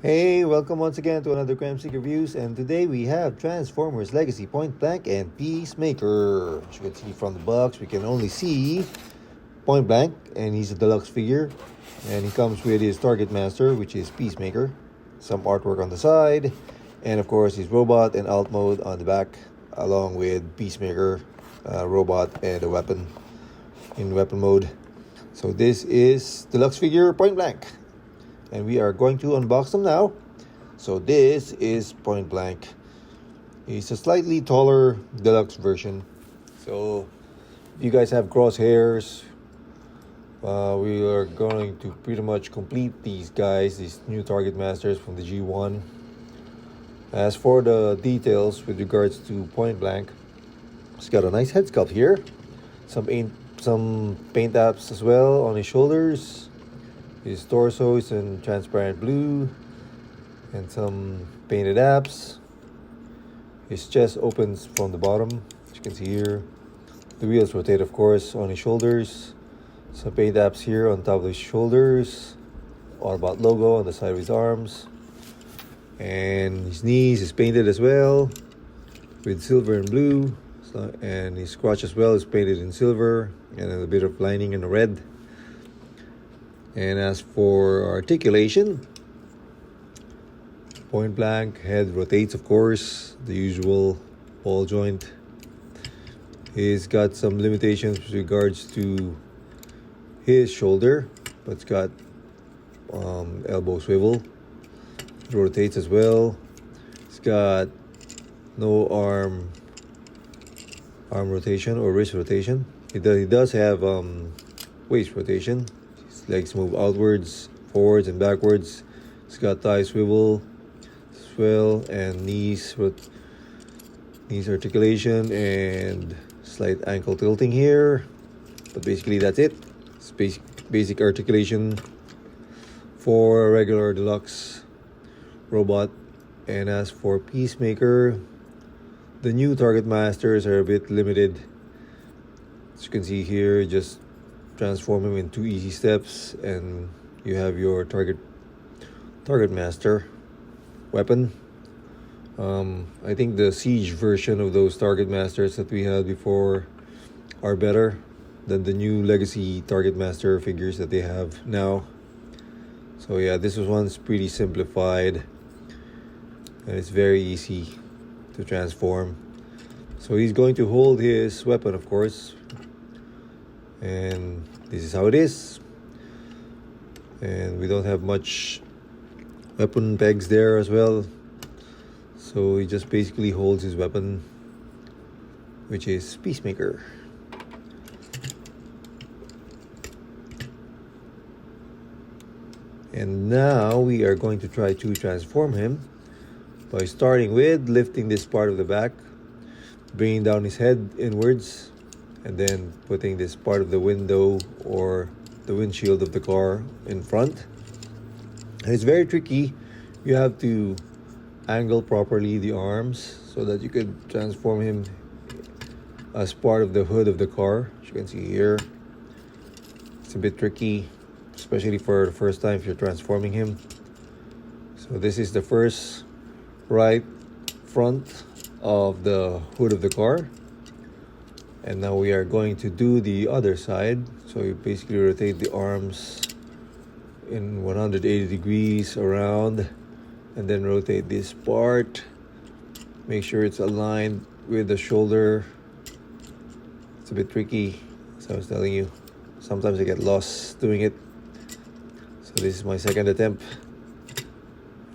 Hey, welcome once again to another Kremzeek reviews, and today we have Transformers Legacy Pointblank and Peacemaker. As you can see from the box, we can only see Pointblank, and he's a deluxe figure, and he comes with his Targetmaster, which is Peacemaker, some artwork on the side, and of course his robot and alt mode on the back, along with Peacemaker, robot, and a weapon in weapon mode. So this is deluxe figure Pointblank, and we are going to unbox them now. So this is Pointblank. It's a slightly taller deluxe version. So if you guys have crosshairs, we are going to pretty much complete these guys, these new Targetmasters from the G1. As for the details with regards to Pointblank, it's got a nice head sculpt here. Some paint apps as well on his shoulders. His torso is in transparent blue and some painted apps. His chest opens from the bottom, as you can see here. The wheels rotate, of course, on his shoulders. Some paint apps here on top of his shoulders. Autobot logo on the side of his arms. And his knees is painted as well with silver and blue. And his crotch as well is painted in silver and a bit of lining in red. And as for articulation, Pointblank head rotates, of course, the usual ball joint. He's got some limitations with regards to his shoulder, but it's got elbow swivel. It rotates as well. It's got no arm rotation or wrist rotation. He does have waist rotation. His legs move outwards, forwards, and backwards. It's got thigh swivel as well, and knees articulation and slight ankle tilting here. But basically that's it. It's basic articulation for a regular deluxe robot. And as for Peacemaker, the new Targetmasters are a bit limited. As you can see here, just transform him in 2 easy steps and you have your Targetmaster weapon. I think the Siege version of those Targetmasters that we had before are better than the new Legacy Targetmaster figures that they have now. So yeah, this one's pretty simplified and it's very easy to transform. So he's going to hold his weapon, of course, and this is how it is. And we don't have much weapon pegs there as well, so he just basically holds his weapon, which is Peacemaker. And now we are going to try to transform him by starting with lifting this part of the back, bringing down his head inwards, and then putting this part of the window or the windshield of the car in front. And it's very tricky. You have to angle properly the arms so that you could transform him as part of the hood of the car. As you can see here, it's a bit tricky, especially for the first time if you're transforming him. So this is the first right front of the hood of the car, and now we are going to do the other side. So you basically rotate the arms in 180 degrees around and then rotate this part. Make sure it's aligned with the shoulder. It's a bit tricky, as I was telling you. Sometimes I get lost doing it. So this is my second attempt.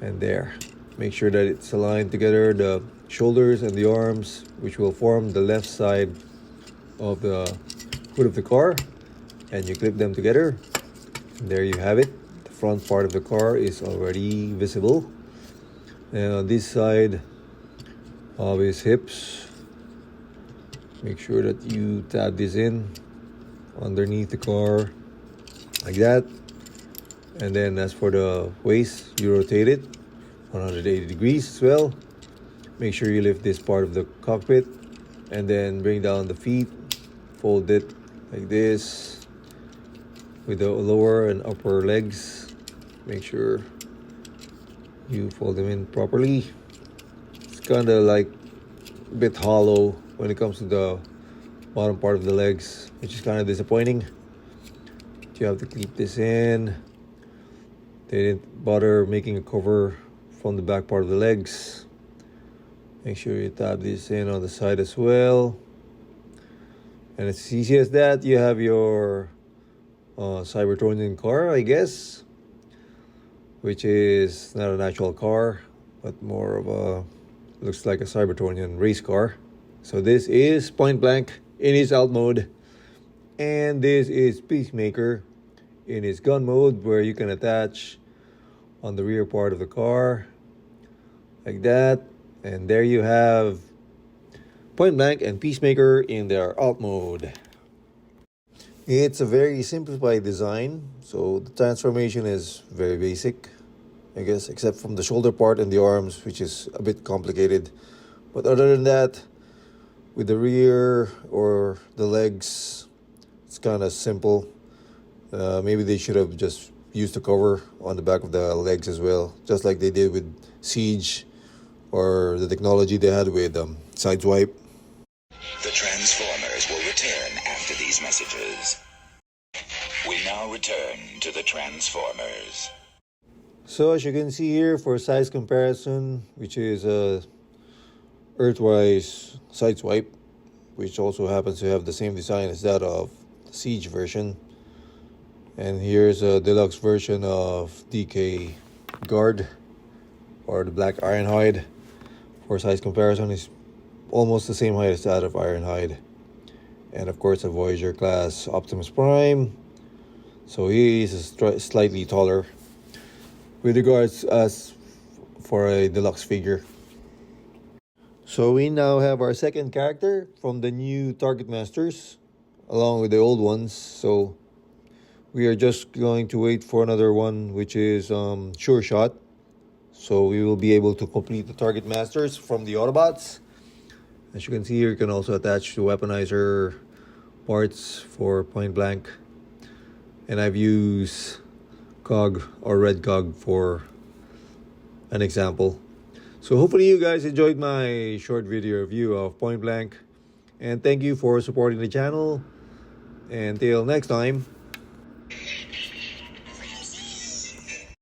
And there. Make sure that it's aligned together, the shoulders and the arms, which will form the left side of the hood of the car, and you clip them together, and there you have it. The front part of the car is already visible, and on this side of his hips, make sure that you tab this in underneath the car like that. And then as for the waist, you rotate it 180 degrees as well. Make sure you lift this part of the cockpit and then bring down the feet, fold it like this with the lower and upper legs. Make sure You fold them in properly. It's kind of like a bit hollow when it comes to the bottom part of the legs, which is kind of disappointing. You have to keep this in. They didn't bother making a cover from the back part of the legs. Make sure you tap this in on the side as well. And it's as easy as that. You have your Cybertronian car, I guess, which is not an actual car, but more of a, looks like a Cybertronian race car. So this is Pointblank in his alt mode, and this is Peacemaker in his gun mode, where you can attach on the rear part of the car like that. And there you have Pointblank and Peacemaker in their alt mode. It's a very simplified design, so the transformation is very basic, I guess, except from the shoulder part and the arms, which is a bit complicated. But other than that, with the rear or the legs, it's kind of simple. Maybe they should have just used the cover on the back of the legs as well, just like they did with Siege, or the technology they had with Sideswipe. The Transformers will return after these messages. We now return to the Transformers. So as you can see here, for size comparison, which is Earthwise Sideswipe, which also happens to have the same design as that of the Siege version. And here's a deluxe version of DK Guard, or the Black Ironhide. For size comparison, is almost the same height as that of Ironhide. And of course, a Voyager class Optimus Prime. So he is slightly taller with regards as for a deluxe figure. So we now have our second character from the new Targetmasters, along with the old ones. So we are just going to wait for another one, which is Sure Shot. So we will be able to complete the Targetmasters from the Autobots. As you can see here, you can also attach the weaponizer parts for Pointblank. And I've used COG or Red COG for an example. So hopefully you guys enjoyed my short video review of Pointblank. And thank you for supporting the channel. Until next time.